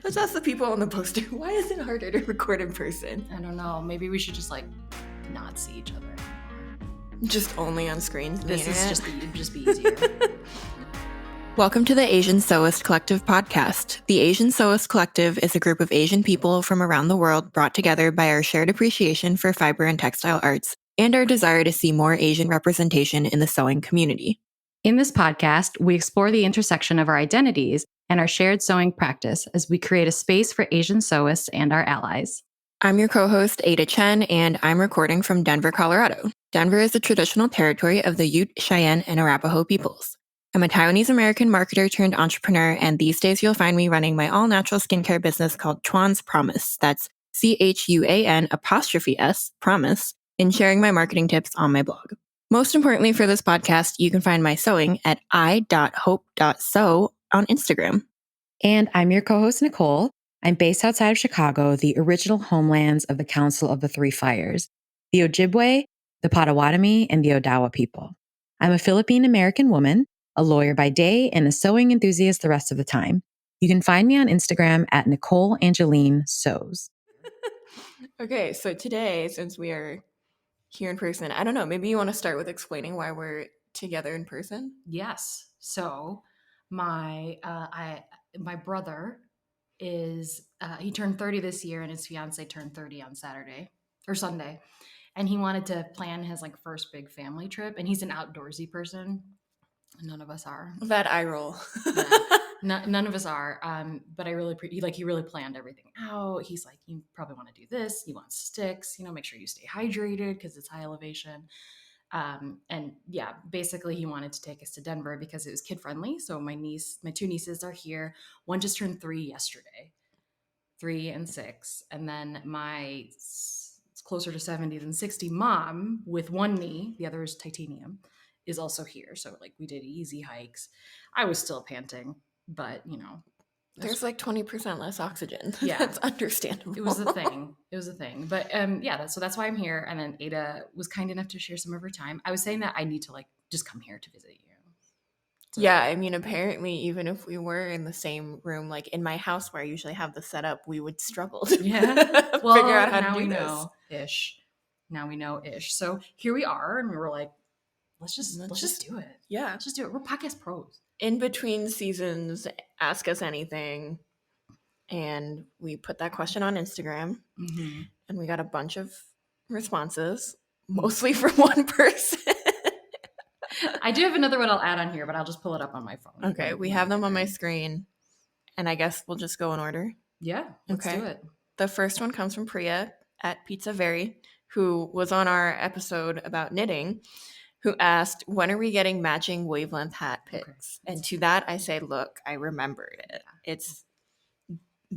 Let's ask the people on the poster, why is it harder to record in person? I don't know. Maybe we should just like not see each other anymore. Just only on screens. This is just be easier. Welcome to the Asian Sewist Collective podcast. The Asian Sewist Collective is a group of Asian people from around the world brought together by our shared appreciation for fiber and textile arts and our desire to see more Asian representation in the sewing community. In this podcast, we explore the intersection of our identities and our shared sewing practice as we create a space for Asian sewists and our allies. I'm your co-host, Ada Chen, and I'm recording from Denver, Colorado. Denver is the traditional territory of the Ute, Cheyenne, and Arapaho peoples. I'm a Taiwanese-American marketer turned entrepreneur, and these days you'll find me running my all-natural skincare business called Chuan's Promise. That's CHUAN''S, Promise, and sharing my marketing tips on my blog. Most importantly for this podcast, you can find my sewing at i.hope.sew on Instagram. And I'm your co-host, Nicole. I'm based outside of Chicago, the original homelands of the Council of the Three Fires, the Ojibwe, the Potawatomi, and the Odawa people. I'm a Philippine-American woman, a lawyer by day, and a sewing enthusiast the rest of the time. You can find me on Instagram at Nicole Angeline Sews. Okay, so today, since we are here in person, I don't know, maybe you want to start with explaining why we're together in person? Yes. So my brother is he turned 30 this year, and his fiance turned 30 on Saturday or Sunday, and he wanted to plan his like first big family trip, and he's an outdoorsy person. None of us are. That eye roll. None of us are. But I really he really planned everything out. He's like, you probably want to do this. You want sticks. Make sure you stay hydrated because it's high elevation. And yeah, basically he wanted to take us to Denver because it was kid friendly. So my two nieces are here. One just turned 3 yesterday, 3 and 6. And then my it's closer to 70 than 60 mom with one knee, the other is titanium, is also here. So like we did easy hikes. I was still panting, but there's like 20% less oxygen. Yeah. That's understandable. It was a thing. But yeah, so that's why I'm here. And then Ada was kind enough to share some of her time. I was saying that I need to like just come here to visit you. So, yeah, I mean, apparently even if we were in the same room, like in my house where I usually have the setup, we would struggle to figure out how to do this. Now we know ish. So here we are, and we were like, let's just do it. Yeah. Let's just do it. We're podcast pros. In between seasons, ask us anything. And we put that question on Instagram, and we got a bunch of responses, mostly from one person. I do have another one I'll add on here, but I'll just pull it up on my phone. Okay, we have them on my screen, and I guess we'll just go in order. Yeah, let's do it. The first one comes from Priya at Pizza Very, who was on our episode about knitting, who asked, when are we getting matching wavelength hat pics? Okay. And to that, I say, look, I remembered it. It's,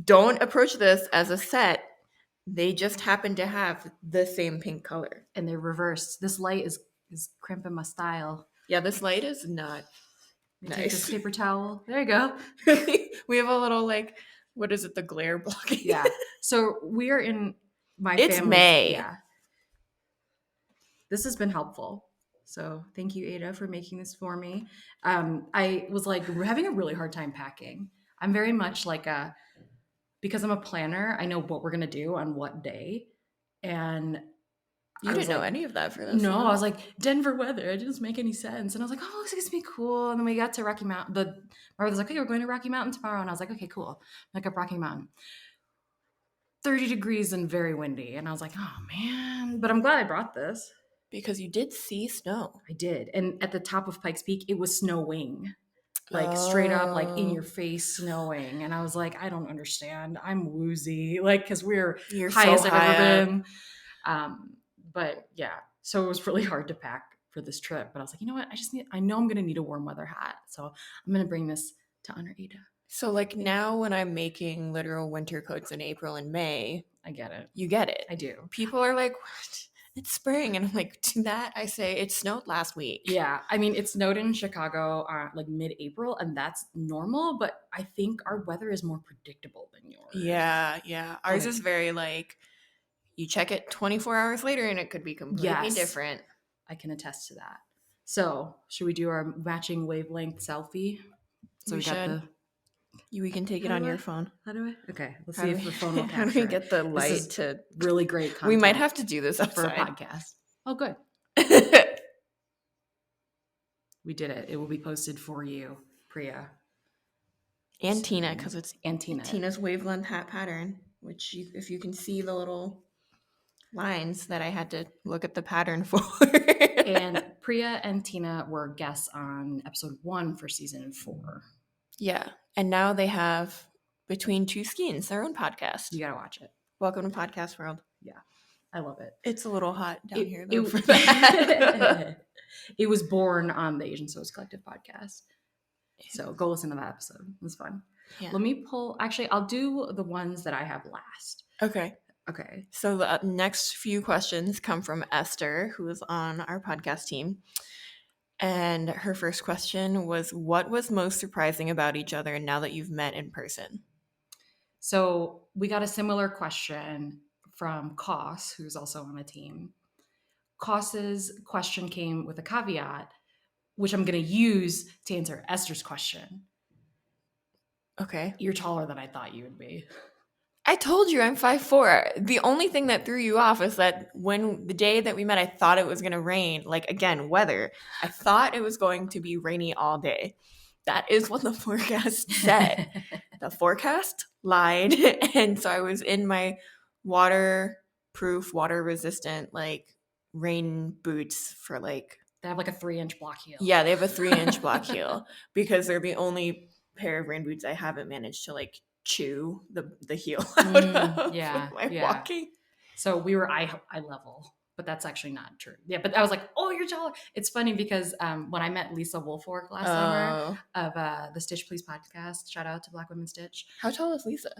don't approach this as a set. They just happen to have the same pink color. And they're reversed. This light is crimping my style. Yeah, this light is not nice. Take this paper towel. There you go. We have a little, like, what is it, the glare blocking? Yeah. So we are in my family. It's May. Yeah. This has been helpful. So thank you, Ada, for making this for me. I was like having a really hard time packing. I'm very much like because I'm a planner, I know what we're going to do on what day. And you didn't know any of that for this. No, I was like, Denver weather. It didn't make any sense. And I was like, oh, this is going to be cool. And then we got to Rocky Mountain. My brother was like, hey, we're going to Rocky Mountain tomorrow. And I was like, okay, cool. Like up Rocky Mountain. 30 degrees and very windy. And I was like, oh, man. But I'm glad I brought this. Because you did see snow. I did. And at the top of Pikes Peak, it was snowing. Like straight up, like in your face snowing. And I was like, I don't understand. I'm woozy. Like, because we're highest I've ever been. But yeah, so it was really hard to pack for this trip. But I was like, you know what? I know I'm going to need a warm weather hat. So I'm going to bring this to honor Ada. So like now when I'm making literal winter coats in April and May. I get it. You get it. I do. People are like, what? It's spring. And I'm like, to that I say, it snowed last week. Yeah. I mean, it snowed in Chicago like mid-April, and that's normal. But I think our weather is more predictable than yours. Yeah. Yeah. Ours is very like, you check it 24 hours later and it could be completely different. I can attest to that. So should we do our matching wavelength selfie? So we got We can take it How on do your I- phone. How do I? Okay, let's How see do if we- the phone will How do capture we get the it. This light is to? really great content. We might have to do this for a outside. podcast. Oh, good. We did it. It will be posted for you, Priya. And Tina, because it's And Tina. Tina's wavelength hat pattern, which if you can see the little lines that I had to look at the pattern for. And Priya and Tina were guests on episode 1 for season 4. Yeah. And now they have Between Two Skeins, their own podcast. You gotta watch it. Welcome to Podcast World. Yeah, I love it. It's a little hot down here, though, for that. It was born on the Asian Sewist Collective podcast. So go listen to that episode. It was fun. Yeah. Let me pull. Actually, I'll do the ones that I have last. Okay. Okay. So the next few questions come from Esther, who is on our podcast team. And her first question was, what was most surprising about each other now that you've met in person? So we got a similar question from Koss, who's also on the team. Koss's question came with a caveat, which I'm going to use to answer Esther's question. Okay. You're taller than I thought you would be. I told you I'm 5'4". The only thing that threw you off is that when the day that we met, I thought it was going to rain. Like, again, weather. I thought it was going to be rainy all day. That is what the forecast said. The forecast lied. And so I was in my waterproof, water-resistant, like, rain boots for, like... They have, like, a 3-inch block heel. Yeah, they have a 3-inch block heel because they're the only pair of rain boots I haven't managed to, like, chew the heel out of my walking. So we were eye level, but that's actually not true. Yeah, but I was like, oh, you're taller. It's funny because when I met Lisa Wolfork last summer of the Stitch Please podcast, shout out to Black Women Stitch. How tall is Lisa?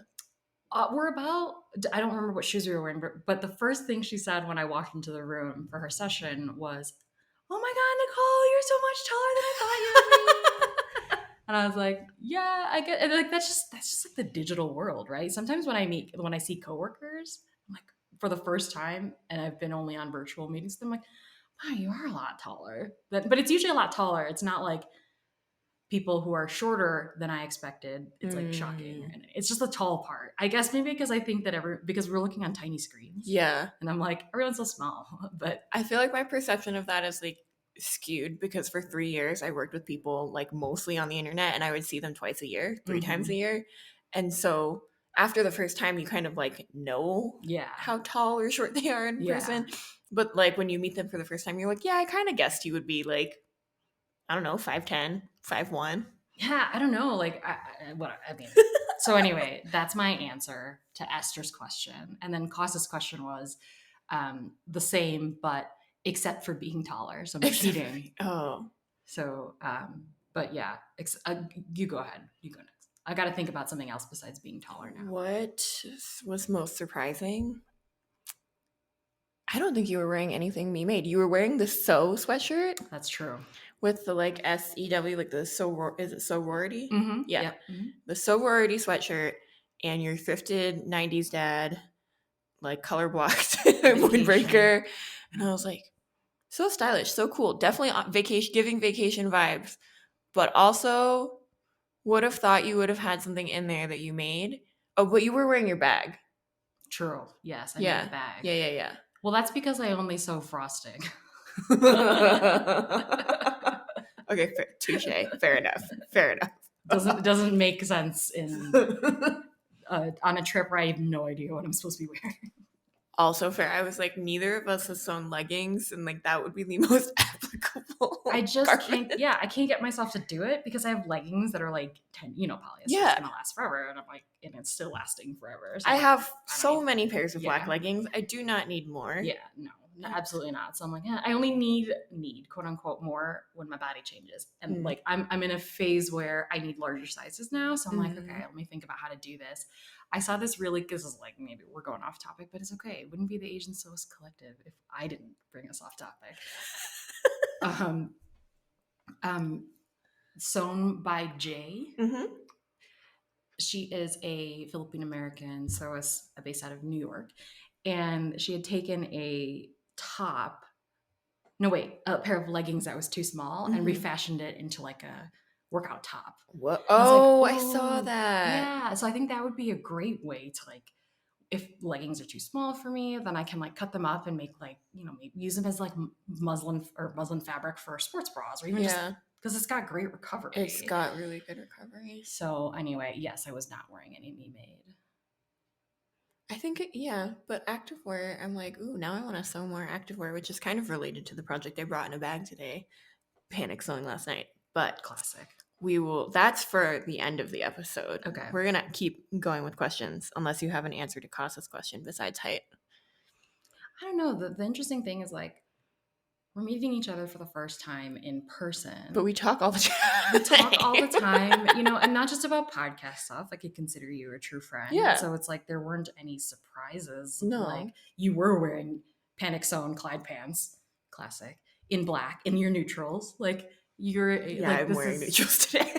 We're about, I don't remember what shoes we were wearing, but the first thing she said when I walked into the room for her session was, oh my God, Nicole, you're so much taller than I thought you would be. And I was like, yeah, I get it. Like, that's just like the digital world, right? Sometimes when I see coworkers, I'm like, for the first time, and I've been only on virtual meetings, I'm like, wow, you are a lot taller. But it's usually a lot taller. It's not like people who are shorter than I expected. It's like shocking. And it's just the tall part. I guess maybe because I think that because we're looking on tiny screens. Yeah. And I'm like, everyone's so small. But I feel like my perception of that is like skewed because for 3 years I worked with people like mostly on the internet and I would see them twice a year, 3 times a year. And so after the first time you kind of like know how tall or short they are in person. But like when you meet them for the first time, you're like, yeah, I kind of guessed you would be like, I don't know, 5'10", 5'1". Yeah, I don't know. Like, I mean, so anyway, that's my answer to Esther's question. And then Koss's question was the same, but except for being taller. So I'm cheating. Oh. So, but yeah, you go ahead. You go next. I got to think about something else besides being taller now. What was most surprising? I don't think you were wearing anything me made. You were wearing the Sew sweatshirt. That's true. With the like SEW, like the is it sorority? Mm-hmm. Yeah. Yep. Mm-hmm. The sorority sweatshirt and your thrifted 90s dad, like color blocked windbreaker. And I was like, so stylish, so cool. Definitely giving vacation vibes. But also would have thought you would have had something in there that you made. Oh, but you were wearing your bag. True. Yes, I made the bag. Yeah. Well, that's because I only sew frosting. Okay, touche. Fair enough. Doesn't make sense on a trip where I have no idea what I'm supposed to be wearing. Also fair. I was like, neither of us has sewn leggings, and like that would be the most applicable. I just can't. Yeah, I can't get myself to do it because I have leggings that are like 10, polyester. Yeah, it's gonna last forever, and I'm like, and it's still lasting forever. So I have so many pairs of black leggings. I do not need more. Yeah, no, absolutely not. So I'm like, I only need quote unquote more when my body changes, and like I'm in a phase where I need larger sizes now. So I'm like, okay, let me think about how to do this. I saw this this is like, maybe we're going off topic, but it's okay. It wouldn't be the Asian Sewist Collective if I didn't bring us off topic. Sewn by Jay. Mm-hmm. She is a Philippine American sewist based out of New York. And she had taken a pair of leggings that was too small and refashioned it into like a workout top. What? I was like, Oh, I saw that. Yeah. So I think that would be a great way to like, if leggings are too small for me, then I can like cut them up and make like, maybe use them as like muslin fabric for sports bras, or even just because it's got great recovery. It's got really good recovery. So anyway, yes, I was not wearing any Me Made. I think, but activewear, I'm like, ooh, now I want to sew more activewear, which is kind of related to the project I brought in a bag today, panic sewing last night. But classic. That's for the end of the episode. Okay. We're going to keep going with questions unless you have an answer to Kasa's question besides height. I don't know. The interesting thing is like, we're meeting each other for the first time in person. But we talk all the time. We talk all the time, and not just about podcast stuff. I could consider you a true friend. Yeah. So it's like there weren't any surprises. No. Like you were wearing panic sewn Clyde pants, classic, in black, in your neutrals. Like you're like, I'm wearing neutrals today.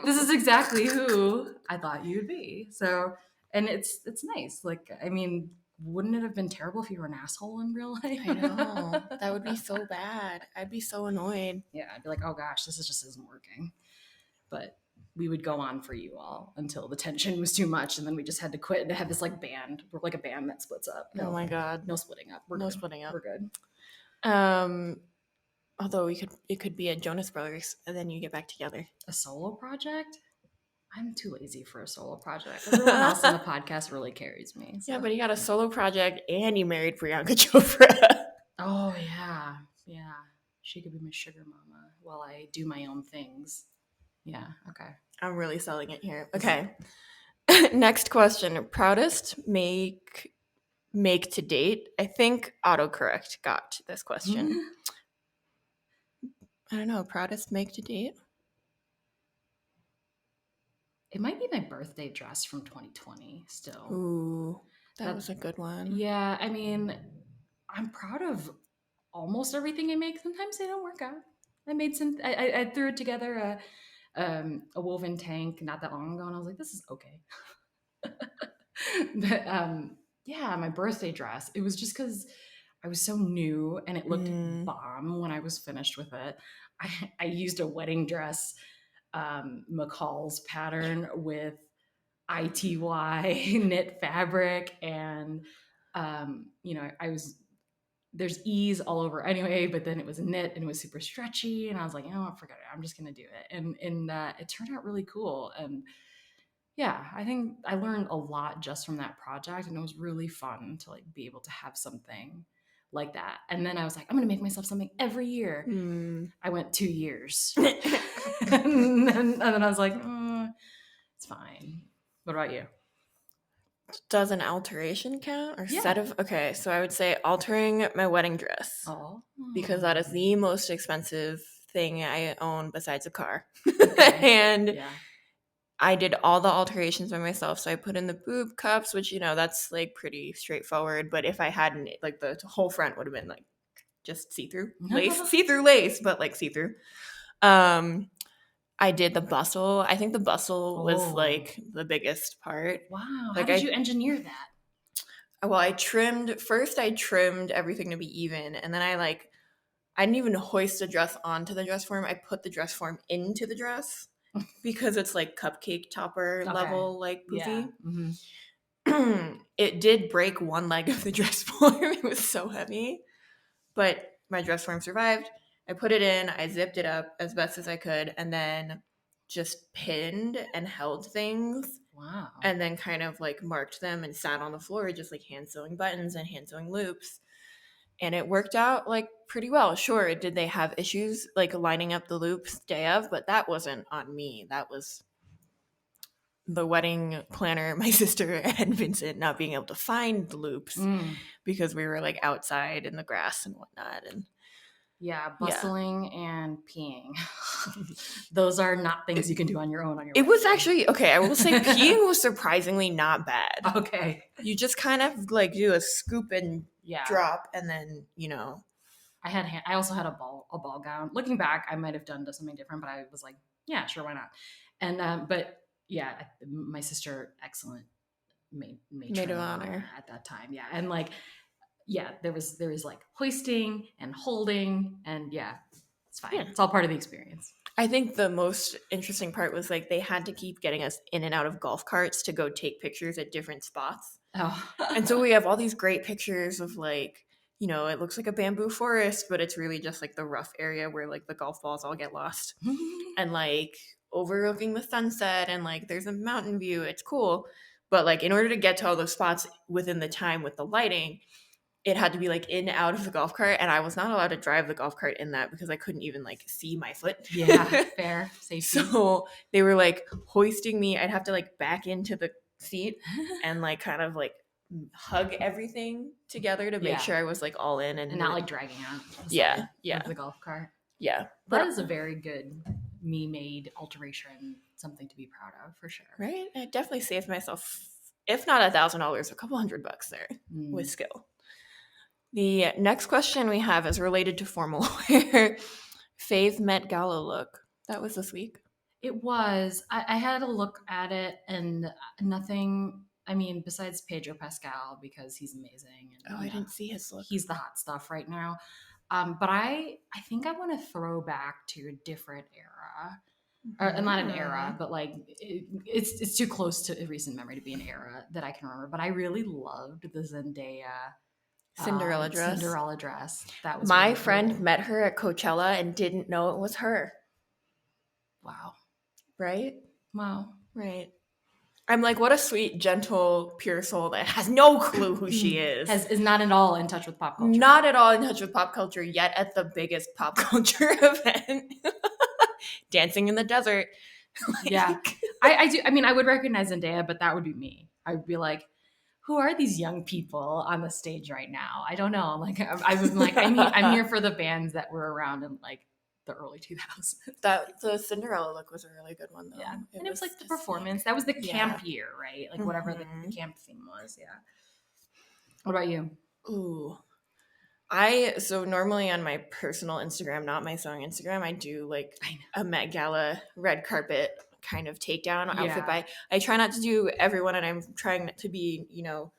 This is exactly who I thought you would be. So, and it's nice. Like, I mean, wouldn't it have been terrible if you were an asshole in real life? I know. That would be so bad. I'd be so annoyed. Yeah, I'd be like, oh gosh, this just isn't working. But we would go on for you all until the tension was too much, and then we just had to quit and have this like band. We're like a band that splits up. No, oh my God. No splitting up. Splitting up. We're good. Although it could be a Jonas Brothers, and then you get back together. A solo project? I'm too lazy for a solo project. Everyone else on the podcast really carries me. So. Yeah, but you got a solo project and you married Priyanka Chopra. Oh, yeah. Yeah. She could be my sugar mama while I do my own things. Yeah. Okay. I'm really selling it here. Okay. Next question. Proudest make to date. I think autocorrect got this question. I don't know. Proudest make to date? It might be my birthday dress from 2020 still. Ooh, that was a good one. Yeah, I mean, I'm proud of almost everything I make. Sometimes they don't work out. I made some. I threw it together a woven tank not that long ago, and I was like, this is okay. But yeah, my birthday dress. It was just because I was so new and it looked bomb when I was finished with it. I used a wedding dress. McCall's pattern with ITY knit fabric, and there's ease all over anyway, but then it was knit and it was super stretchy, and I was like, forget it, I'm just gonna do it, and it turned out really cool. And yeah, I think I learned a lot just from that project, and it was really fun to like be able to have something like that. And then I was like, I'm gonna make myself something every year. I went 2 years. and then I was like, it's fine. What about you? Does an alteration count or set of? Okay, so I would say altering my wedding dress. Because that is the most expensive thing I own besides a car. Okay. And I did all the alterations by myself. So I put in the boob cups, which, that's like pretty straightforward. But if I hadn't, like the whole front would have been like just see-through lace, but like see-through. I did the bustle. I think the bustle was like the biggest part. Wow. Like, how did you engineer that? Well, I trimmed everything to be even. And then I didn't even hoist the dress onto the dress form. I put the dress form into the dress because it's like cupcake topper level, like poofy. Yeah. Mm-hmm. It did break one leg of the dress form. It was so heavy. But my dress form survived. I put it in, I zipped it up as best as I could, and then just pinned and held things. Wow. And then kind of like marked them and sat on the floor, just like hand sewing buttons and hand sewing loops. And it worked out like pretty well. Sure, did they have issues like lining up the loops day of? But that wasn't on me. That was the wedding planner, my sister, and Vincent not being able to find the loops because we were like outside in the grass and whatnot. And bustling and peeing. Those are not things you can do on your own. It was actually, okay, I will say peeing was surprisingly not bad. Okay. You just kind of like do a scoop and drop, and then, I also had a ball gown. Looking back, I might have done something different, but I was like, yeah, sure, why not? And, but yeah, my sister, excellent maid of honor at that time. Yeah. And like, there was like hoisting and holding, and it's fine. Yeah. It's all part of the experience. I think the most interesting part was like they had to keep getting us in and out of golf carts to go take pictures at different spots. Oh. And so we have all these great pictures of like, you know, it looks like a bamboo forest, but it's really just like the rough area where like the golf balls all get lost. And like overlooking the sunset and like there's a mountain view. It's cool. But like in order to get to all those spots within the time with the lighting, it had to be like in and out of the golf cart, and I was not allowed to drive the golf cart in that because I couldn't even like see my foot. Yeah, fair. Safety. So they were like hoisting me. I'd have to like back into the seat and like kind of like hug everything together to make sure I was like all in and not like dragging out the yeah side of the golf cart. Yeah. That is a very good me-made alteration, something to be proud of for sure. Right? I definitely saved myself, if not $1,000, a couple $100 there with skill. The next question we have is related to formal wear. Faye's Met Gala look. That was this week. It was. I had a look at it and nothing. I mean, besides Pedro Pascal, because he's amazing. And, I didn't see his look. He's the hot stuff right now. But I think I want to throw back to a different era. Or not an era, but like it's too close to a recent memory to be an era that I can remember. But I really loved the Zendaya Cinderella dress. That was my really friend cool. met her at Coachella and didn't know it was her. Wow. Right? Wow. Right. I'm like, what a sweet, gentle, pure soul that has no clue who she is. Is not at all in touch with pop culture. Not at all in touch with pop culture, yet at the biggest pop culture event. Dancing in the desert. Yeah. I do. I mean, I would recognize Zendaya, but that would be me. I would be like, who are these young people on the stage right now? I don't know. Like, I'm like, I'm here for the bands that were around in like the early 2000s. The Cinderella look was a really good one, though. Yeah, and it was like the performance. Like, that was the camp year, right? Like whatever the camp theme was. Yeah. What about you? Ooh, so normally on my personal Instagram, not my sewing Instagram, I do like a Met Gala red carpet kind of takedown outfit by. I try not to do everyone, and I'm trying to be, you know,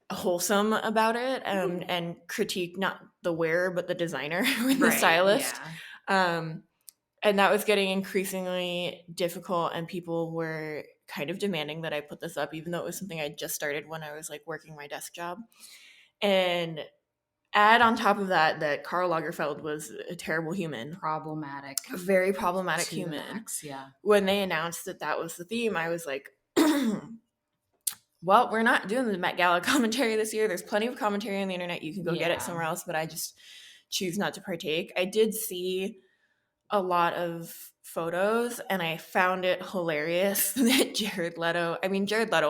wholesome about it and critique not the wearer but the designer or the stylist. And that was getting increasingly difficult, and people were kind of demanding that I put this up, even though it was something I just started when I was like working my desk job. And add on top of that Karl Lagerfeld was a terrible human. Problematic. A very problematic human. Max, yeah. When they announced that was the theme, I was like, well, we're not doing the Met Gala commentary this year. There's plenty of commentary on the internet. You can go get it somewhere else, but I just choose not to partake. I did see a lot of photos, and I found it hilarious that Jared Leto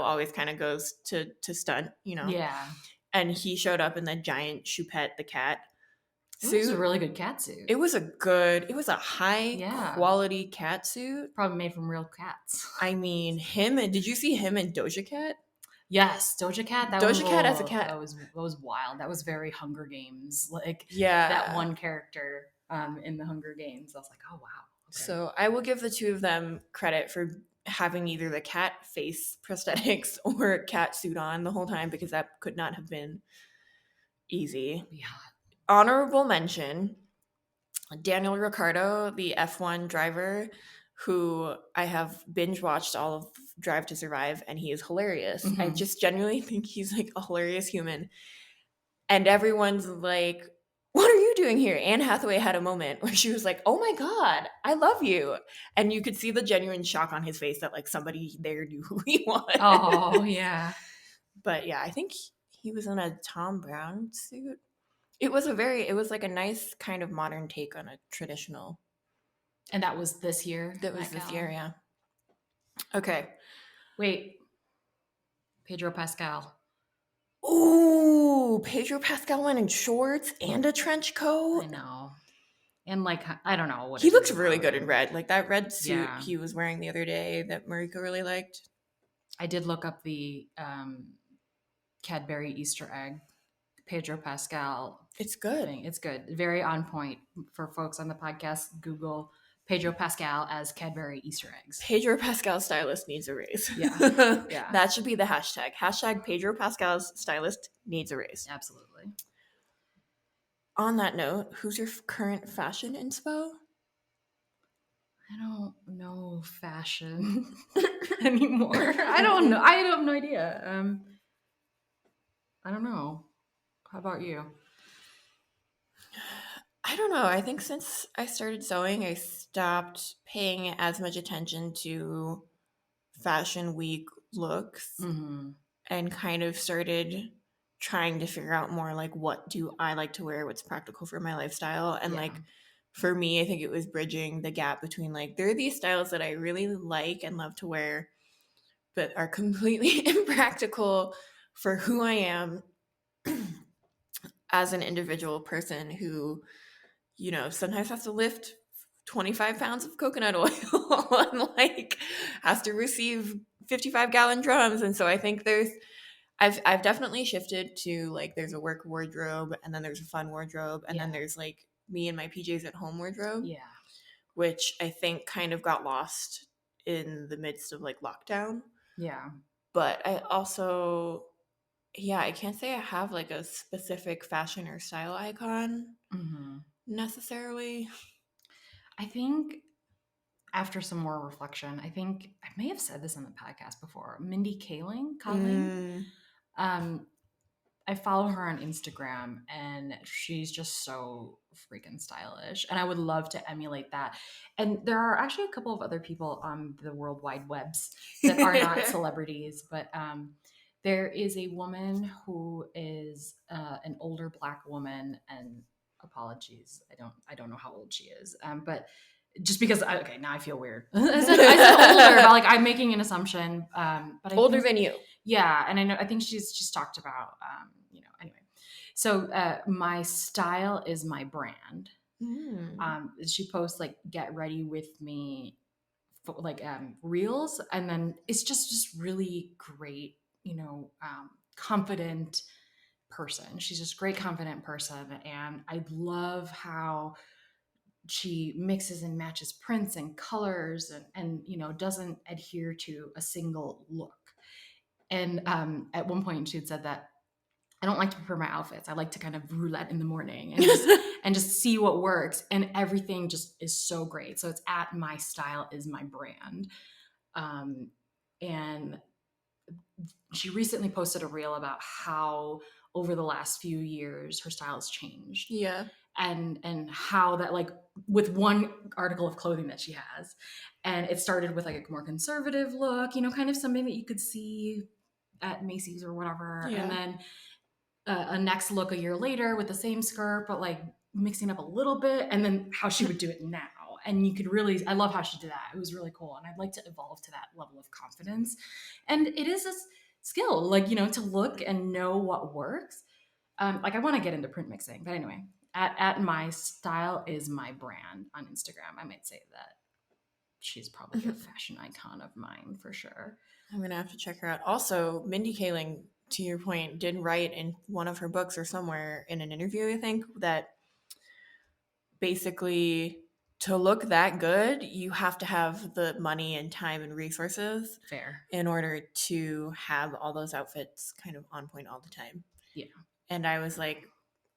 always kind of goes to stunt, you know? Yeah. And he showed up in the giant Choupette the cat suit. It was a really good cat suit. It was a high quality cat suit. Probably made from real cats. I mean, did you see him and Doja Cat? Yes, Doja Cat. Doja Cat as a cat. That was wild. That was very Hunger Games. Like, that one character in the Hunger Games. I was like, oh, wow. Okay. So I will give the two of them credit for having either the cat face prosthetics or cat suit on the whole time, because that could not have been easy. Yeah. Honorable mention, Daniel Ricciardo, the F1 driver, who I have binge watched all of Drive to Survive, and he is hilarious. I just genuinely think he's like a hilarious human. And everyone's like, what are you doing here? Anne Hathaway had a moment where she was like, oh my God, I love you. And you could see the genuine shock on his face that like somebody there knew who he was. Oh, yeah. But yeah, I think he was in a Tom Brown suit. It was like a nice kind of modern take on a traditional. And that was this year? That was this year, yeah. Okay. Wait. Pedro Pascal. Ooh, Pedro Pascal went in shorts and a trench coat. I know. And like, I don't know what he looks really good in red. Like that red suit he was wearing the other day that Marika really liked. I did look up the Cadbury Easter egg. Pedro Pascal. It's good. It's good. Very on point for folks on the podcast. Google Pedro Pascal as Cadbury Easter eggs. Pedro Pascal stylist needs a raise. Yeah. Yeah. That should be the hashtag. Hashtag Pedro Pascal's stylist needs a raise. Absolutely. On that note, who's your current fashion inspo? I don't know fashion anymore. I don't know. I have no idea. I don't know. How about you? I don't know. I think since I started sewing, I stopped paying as much attention to fashion week looks Mm-hmm. and kind of started trying to figure out more like what do I like to wear, what's practical for my lifestyle. And Yeah. like for me, I think it was bridging the gap between like there are these styles that I really like and love to wear, but are completely impractical for who I am as an individual person who, you know, sometimes has to lift 25 pounds of coconut oil and like has to receive 55-gallon drums. And so I think I've definitely shifted to like there's a work wardrobe and then there's a fun wardrobe and then there's like me and my PJs at home wardrobe, Yeah. which I think kind of got lost in the midst of like lockdown. Yeah. But I also, yeah, I can't say I have like a specific fashion or style icon Mm-hmm. necessarily. I think after some more reflection, I think I may have said this on the podcast before. Mindy Kaling. Um, I follow her on Instagram and she's just so freaking stylish. And I would love to emulate that. And there are actually a couple of other people on the World Wide Webs that are not celebrities, but there is a woman who is an older Black woman, and apologies, I don't know how old she is, but just because okay, now I feel weird. I said older, but like I'm making an assumption. But I Older think, than you. yeah, and I think she's talked about anyway. So my style is my brand. She posts like get ready with me like reels, and then it's just really great, confident person. She's just a great confident person, and I love how she mixes and matches prints and colors and doesn't adhere to a single look. And at one point she had said that I don't like to prepare my outfits. I like to kind of roulette in the morning and just see what works. And everything just is so great. So it's at my style is my brand. And she recently posted a reel about how over the last few years her style has changed. Yeah. And how that, like, with one article of clothing that she has, and it started with like a more conservative look, kind of something that you could see at Macy's or whatever. Yeah. And then a next look a year later with the same skirt, but like mixing up a little bit, and then how she would do it now. And you could really, I love how she did that. It was really cool. And I'd like to evolve to that level of confidence. And it is a skill, like, to look and know what works. Like I want to get into print mixing, but anyway, at my style is my brand on Instagram. I might say that she's probably a fashion icon of mine for sure. I'm going to have to check her out. Also, Mindy Kaling, to your point, did write in one of her books or somewhere in an interview, I think, that basically to look that good, you have to have the money and time and resources Fair. in order to have all those outfits kind of on point all the time. Yeah. And I was like,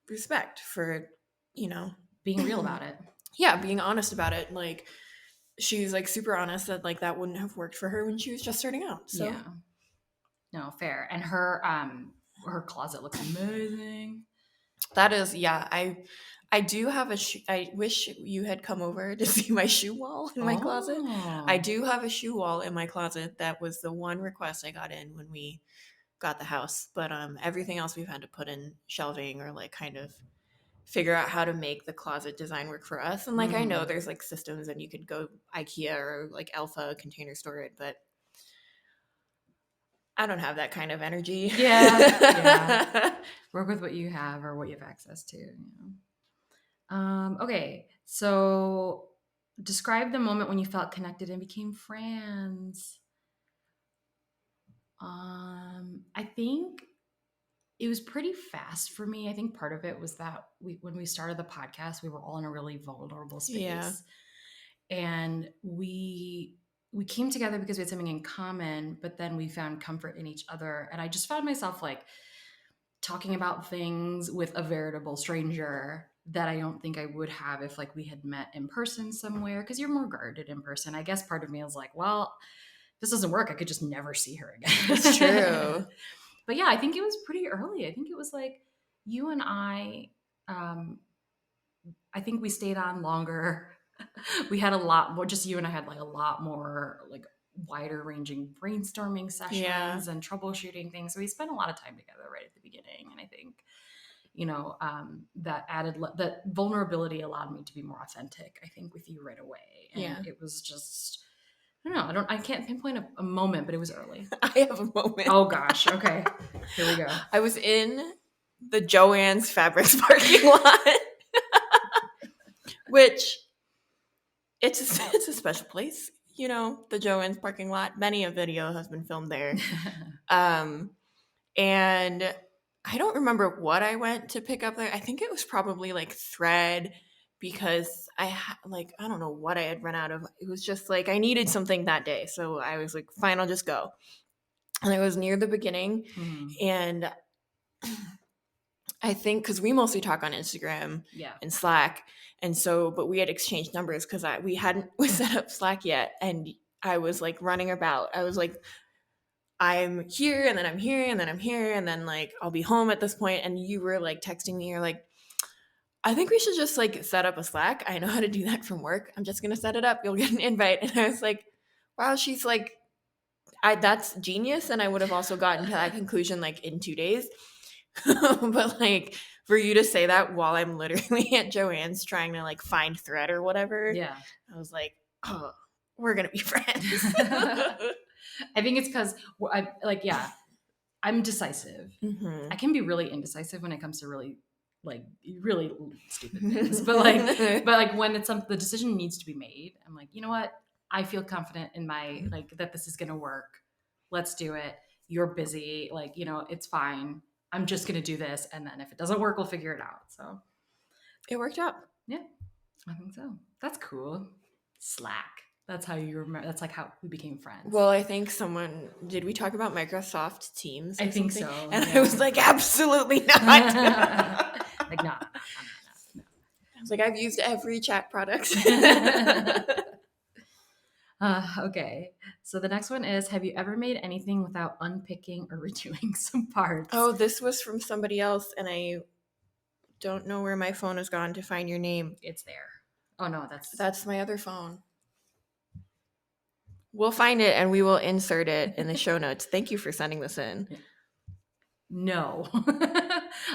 respect for, being real about it. Yeah, being honest about it. Like, she's like super honest that like that wouldn't have worked for her when she was just starting out. So yeah. No, fair. And her closet looks amazing. That is, yeah. I do have a shoe. I wish you had come over to see my shoe wall in my closet. I do have a shoe wall in my closet. That was the one request I got in when we got the house. But everything else we've had to put in shelving or like kind of figure out how to make the closet design work for us. And like I know there's like systems and you could go IKEA or like Alpha Container Store it, but I don't have that kind of energy. Yeah. Work with what you have or what you have access to. Okay, so describe the moment when you felt connected and became friends. I think it was pretty fast for me. I think part of it was that when we started the podcast, we were all in a really vulnerable space. Yeah. And we came together because we had something in common, but then we found comfort in each other. And I just found myself like talking about things with a veritable stranger that I don't think I would have if like we had met in person somewhere, because you're more guarded in person. I guess part of me is like, well, if this doesn't work, I could just never see her again. It's true. But yeah, I think it was pretty early. I think it was like you and I think we stayed on longer. We had a lot more, just you and I had like a lot more like wider ranging brainstorming sessions Yeah. and troubleshooting things. So we spent a lot of time together right at the beginning. And I think, you know, that that vulnerability allowed me to be more authentic, I think, with you right away. And Yeah. it was just, I don't know. I can't pinpoint a moment, but it was early. I have a moment. Oh gosh. Okay. Here we go. I was in the Joann's Fabrics parking lot, which it's a special place. You know, the Joann's parking lot. Many a video has been filmed there. And I don't remember what I went to pick up there. I think it was probably like thread, because I don't know what I had run out of. It was just like I needed something that day. So I was like, fine, I'll just go. And it was near the beginning. And I think because we mostly talk on Instagram and Slack. And so, but we had exchanged numbers because we hadn't set up Slack yet. And I was like running about. I was like, I'm here, and then I'm here, and then I'm here, and then like I'll be home at this point. And you were like texting me, you're like, I think we should just like set up a Slack. I know how to do that from work. I'm just gonna set it up. You'll get an invite. And I was like, wow, she's like, that's genius. And I would have also gotten to that conclusion like in 2 days. But like for you to say that while I'm literally at Joann's trying to like find thread or whatever, I was like, oh, we're gonna be friends. I think it's because I'm decisive. Mm-hmm. I can be really indecisive when it comes to really stupid things. but when the decision needs to be made, I'm like, you know what? I feel confident in my that this is gonna work. Let's do it. You're busy, it's fine. I'm just gonna do this, and then if it doesn't work, we'll figure it out. So it worked out. Yeah, I think so. That's cool. Slack. That's how you remember. That's like how we became friends. Well, I think did we talk about Microsoft Teams? I think so. And I was like, absolutely not. Like, no. I was like, I've used every chat product. Okay. So the next one is, have you ever made anything without unpicking or redoing some parts? Oh, this was from somebody else, and I don't know where my phone has gone to find your name. It's there. Oh, no, that's my other phone. We'll find it and we will insert it in the show notes. Thank you for sending this in. No.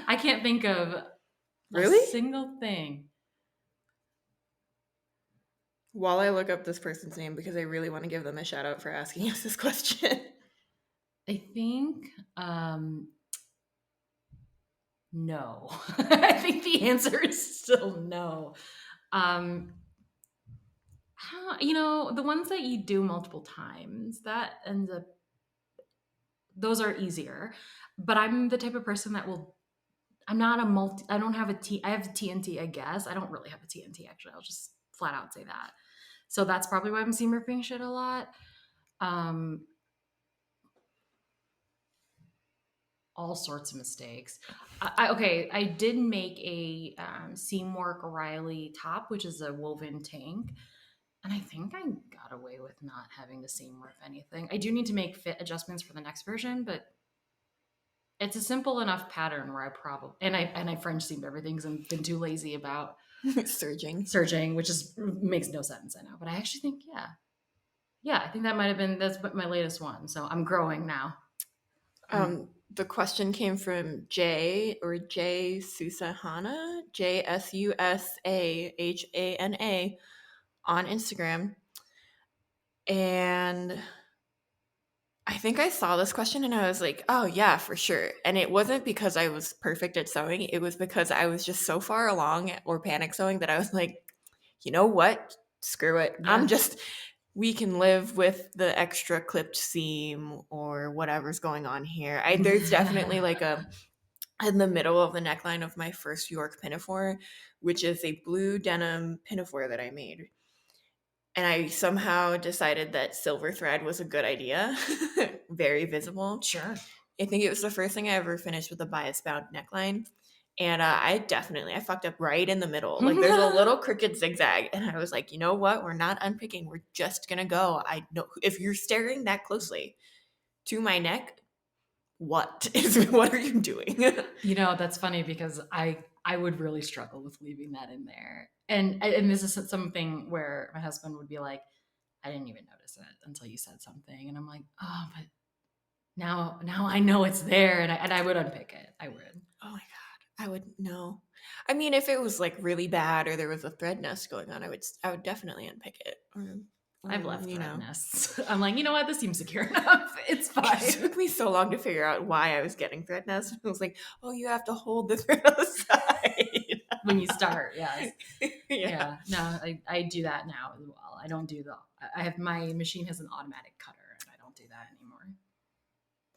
I can't think of a single thing. While I look up this person's name, because I really want to give them a shout out for asking us this question. I think no. I think the answer is still no. The ones that you do multiple times, that ends up, those are easier. But I'm the type of person that I don't have I have a TNT, I guess. I don't really have a TNT, actually. I'll just flat out say that. So that's probably why I'm seam ripping shit a lot. All sorts of mistakes. I did make a Seamwork O'Reilly top, which is a woven tank. And I think I got away with not having to seam rip anything. I do need to make fit adjustments for the next version, but it's a simple enough pattern where I French seamed everything because I've been too lazy about serging, which makes no sense, I know. But I actually think, I think that's my latest one. So I'm growing now. The question came from Jay Susahana, JSUSAHANA on Instagram. And I think I saw this question and I was like, oh yeah, for sure. And it wasn't because I was perfect at sewing. It was because I was just so far along or panic sewing that I was like, you know what? Screw it. Yeah. We can live with the extra clipped seam or whatever's going on here. There's definitely like in the middle of the neckline of my first York pinafore, which is a blue denim pinafore that I made. And I somehow decided that silver thread was a good idea. Very visible. Sure. I think it was the first thing I ever finished with a bias bound neckline. And I fucked up right in the middle. Like there's a little crooked zigzag. And I was like, you know what? We're not unpicking. We're just going to go. I know if you're staring that closely to my neck, what are you doing? You know, that's funny because I would really struggle with leaving that in there. And this is something where my husband would be like, I didn't even notice it until you said something. And I'm like, oh, but now I know it's there, and I would unpick it. I would. Oh my God. I would know. I mean, if it was like really bad or there was a thread nest going on, I would definitely unpick it. I've left thread nests. I'm like, you know what? This seems secure enough. It's fine. It took me so long to figure out why I was getting thread nests. I was like, oh, you have to hold the thread on the side. When you start, yes. Yeah. No, I do that now as well. I don't do my machine has an automatic cutter, and I don't do that anymore.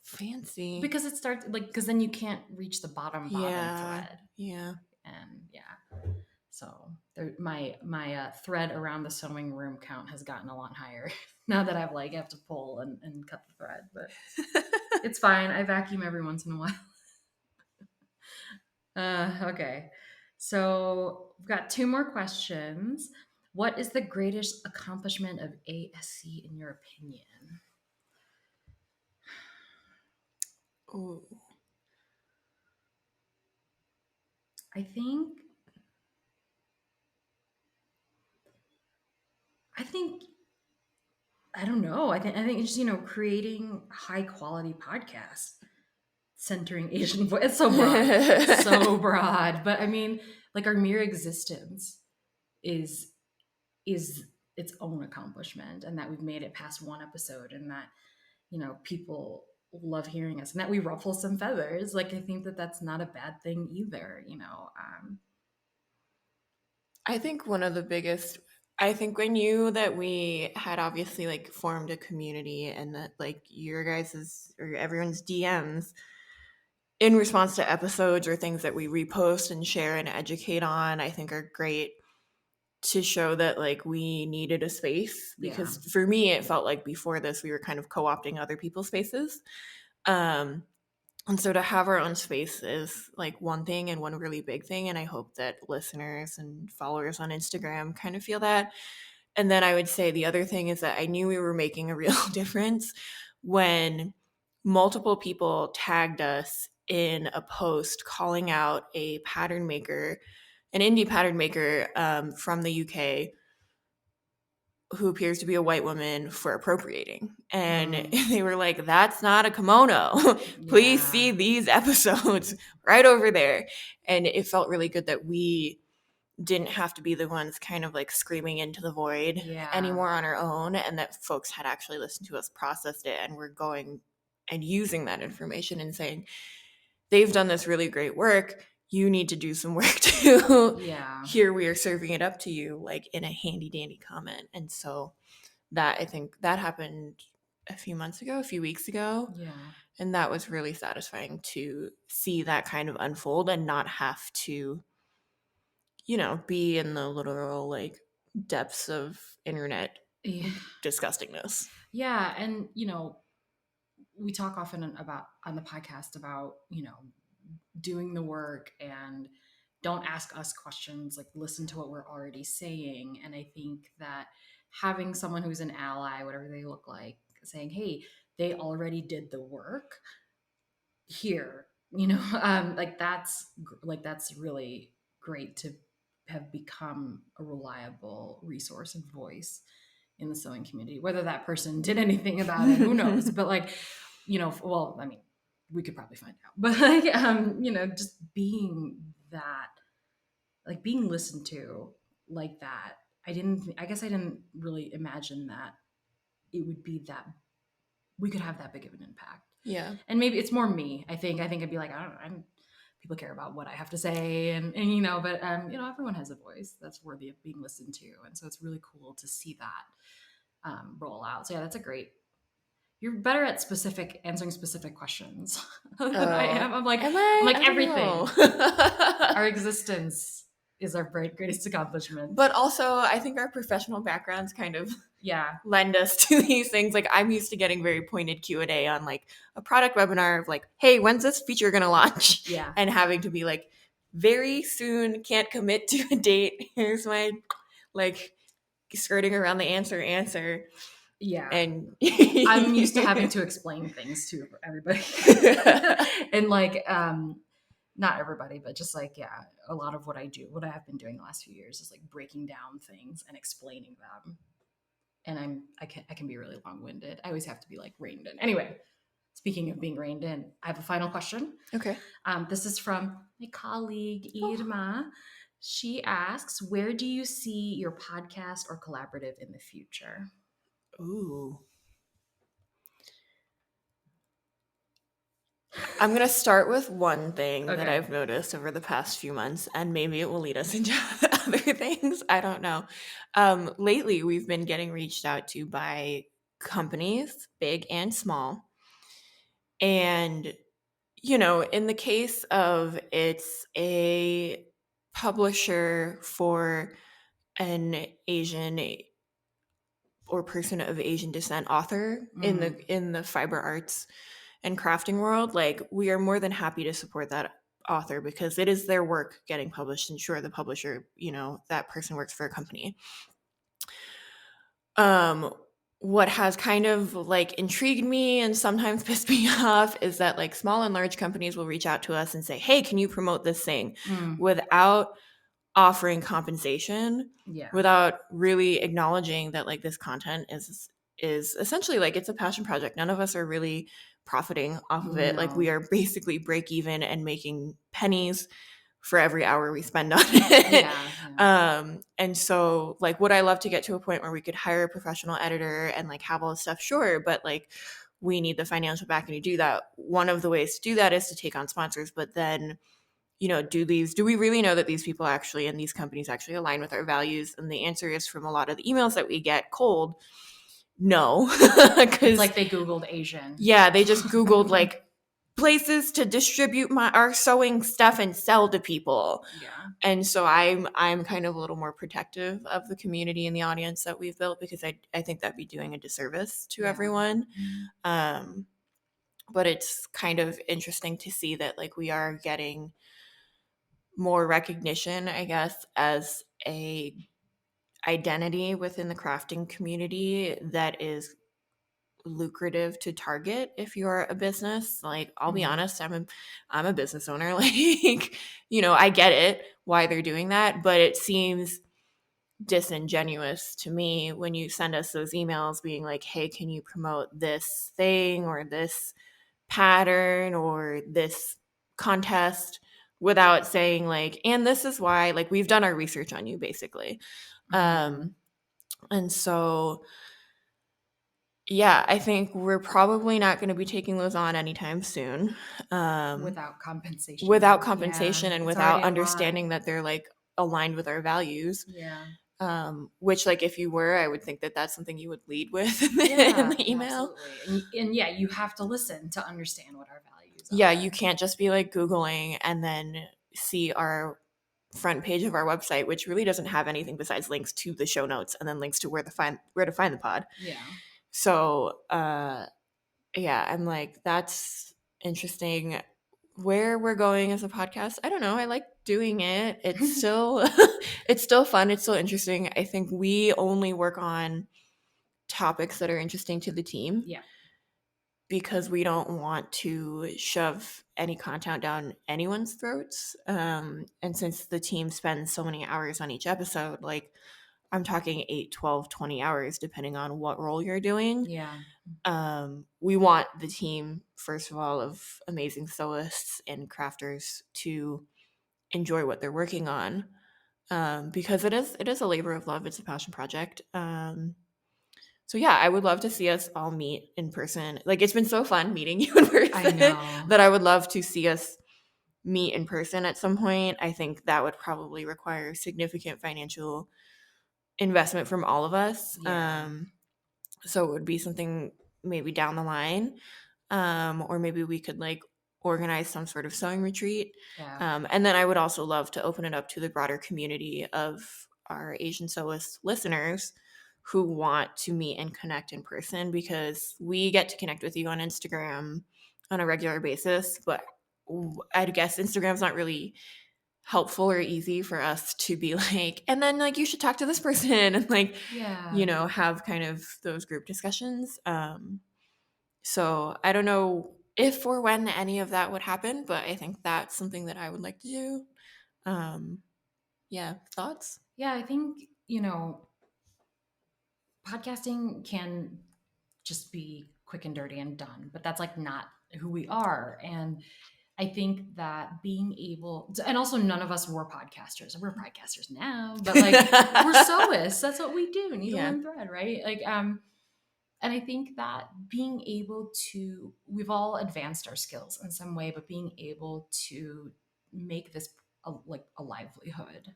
Fancy. Because it starts because then you can't reach the bottom thread. Yeah. And so my thread around the sewing room count has gotten a lot higher now that I have to pull and cut the thread, but it's fine. I vacuum every once in a while. Okay. So we've got 2 more questions. What is the greatest accomplishment of ASC in your opinion? Ooh. I think I don't know. I think it's just creating high quality podcasts centering Asian voice. It's so broad, so broad. But I mean, our mere existence is its own accomplishment, and that we've made it past 1 episode, and that people love hearing us, and that we ruffle some feathers. I think that's not a bad thing either. I think one of the biggest. I think we knew that we had obviously formed a community, and that your guys's or everyone's DMs in response to episodes or things that we repost and share and educate on, I think are great to show that we needed a space, because for me it felt like before this we were kind of co-opting other people's spaces. And so to have our own space is one thing and one really big thing. And I hope that listeners and followers on Instagram kind of feel that. And then I would say the other thing is that I knew we were making a real difference when multiple people tagged us in a post calling out a pattern maker, an indie pattern maker from the UK, who appears to be a white woman, for appropriating. And they were like, that's not a kimono. Please see these episodes right over there. And it felt really good that we didn't have to be the ones kind of screaming into the void anymore on our own, and that folks had actually listened to us, processed it, and were going and using that information and saying, they've done this really great work. You need to do some work too. Yeah. Here we are serving it up to you in a handy dandy comment. And so that, I think that happened a few weeks ago. Yeah. And that was really satisfying to see that kind of unfold and not have to, be in the literal depths of internet disgustingness. Yeah. And, we talk often on the podcast about, doing the work and don't ask us questions, listen to what we're already saying. And I think that having someone who's an ally, whatever they look like, saying, hey, they already did the work here, that's really great to have become a reliable resource and voice in the sewing community. Whether that person did anything about it, who knows? But well, I mean, we could probably find out. But just being that, being listened to like that, I guess I didn't really imagine that it would be that we could have that big of an impact. Yeah. And maybe it's more me. I think I'd be like, I don't know, people care about what I have to say, and but everyone has a voice that's worthy of being listened to, and so it's really cool to see that roll out. So yeah, that's a great. You're better at answering specific questions than I am. I'm like everything. Our existence is our greatest accomplishment. But also, I think our professional backgrounds kind of lend us to these things. I'm used to getting very pointed Q&A on a product webinar of hey, when's this feature gonna launch? Yeah. And having to be very soon, can't commit to a date. Here's my like skirting around the answer. Yeah. And I'm used to having to explain things to everybody. And like, not everybody, but just like, yeah, a lot of what I do, what I have been doing the last few years is like breaking down things and explaining them. And I can be really long-winded. I always have to be like reined in. Anyway, speaking of being reined in, I have a final question. Okay. This is from my colleague Irma. She asks, where do you see your podcast or collaborative in the future? Ooh. I'm going to start with one thing that I've noticed over the past few months, and maybe it will lead us into other things. I don't know. Lately, we've been getting reached out to by companies, big and small. And, you know, in the case of it's a publisher for an Asian or person of Asian descent author in the fiber arts and crafting world, like we are more than happy to support that author because it is their work getting published, and sure, the publisher, you know, that person works for a company. What has kind of like intrigued me and sometimes pissed me off is that like small and large companies will reach out to us and say, hey, can you promote this thing, without offering compensation, without really acknowledging that like this content is essentially like it's a passion project. None of us are really profiting off of it. Like we are basically break even and making pennies for every hour we spend on it. And so like would I love to get to a point where we could hire a professional editor and like have all this stuff? Sure, but like we need the financial backing to do that. One of the ways to do that is to take on sponsors, but then, you know, do we really know that these people actually and these companies actually align with our values? And the answer is, from a lot of the emails that we get cold, no. It's like they Googled Asian. Yeah, they just Googled like places to distribute our sewing stuff and sell to people. Yeah. And so I'm kind of a little more protective of the community and the audience that we've built, because I think that'd be doing a disservice to everyone. But it's kind of interesting to see that like we are getting more recognition, I guess, as a identity within the crafting community that is lucrative to target if you're a business. Like I'll be honest, I'm a business owner. Like, you know, I get it why they're doing that, but it seems disingenuous to me when you send us those emails being like, hey, can you promote this thing or this pattern or this contest, without saying like, and this is why, like we've done our research on you basically. And so yeah, I think we're probably not going to be taking those on anytime soon. Without compensation. And without understanding that they're like aligned with our values. Yeah. Which like if you were, I would think that that's something you would lead with in the email. Absolutely. And yeah, you have to listen to understand what our values are. Yeah, you can't just be like Googling and then see our front page of our website, which really doesn't have anything besides links to the show notes and then links to where to find the pod. Yeah. So yeah, I'm like, that's interesting. Where we're going as a podcast, I don't know. I like doing it. It's still it's still fun. It's still interesting. I think we only work on topics that are interesting to the team. Yeah. Because we don't want to shove any content down anyone's throats. And since the team spends so many hours on each episode, like I'm talking 8, 12, 20 hours, depending on what role you're doing. Yeah. We want the team, first of all, of amazing sewists and crafters to enjoy what they're working on, because it is a labor of love. It's a passion project. So yeah, I would love to see us all meet in person. Like it's been so fun meeting you in person. I know. That I would love to see us meet in person at some point. I think that would probably require significant financial investment from all of us. Yeah. So it would be something maybe down the line, or maybe we could like organize some sort of sewing retreat. Yeah. And then I would also love to open it up to the broader community of our Asian Sewist listeners who want to meet and connect in person, because we get to connect with you on Instagram on a regular basis, but I guess Instagram's not really helpful or easy for us to be like, and then like you should talk to this person and like, have kind of those group discussions. So I don't know if or when any of that would happen, but I think that's something that I would like to do. Yeah, thoughts? Yeah, I think, podcasting can just be quick and dirty and done, but that's like not who we are. And I think that being able to, and also none of us were podcasters. We're podcasters now, but like we're sewists. That's what we do. Needle and thread, right? Like, and I think that being able to, we've all advanced our skills in some way, but being able to make this like a livelihood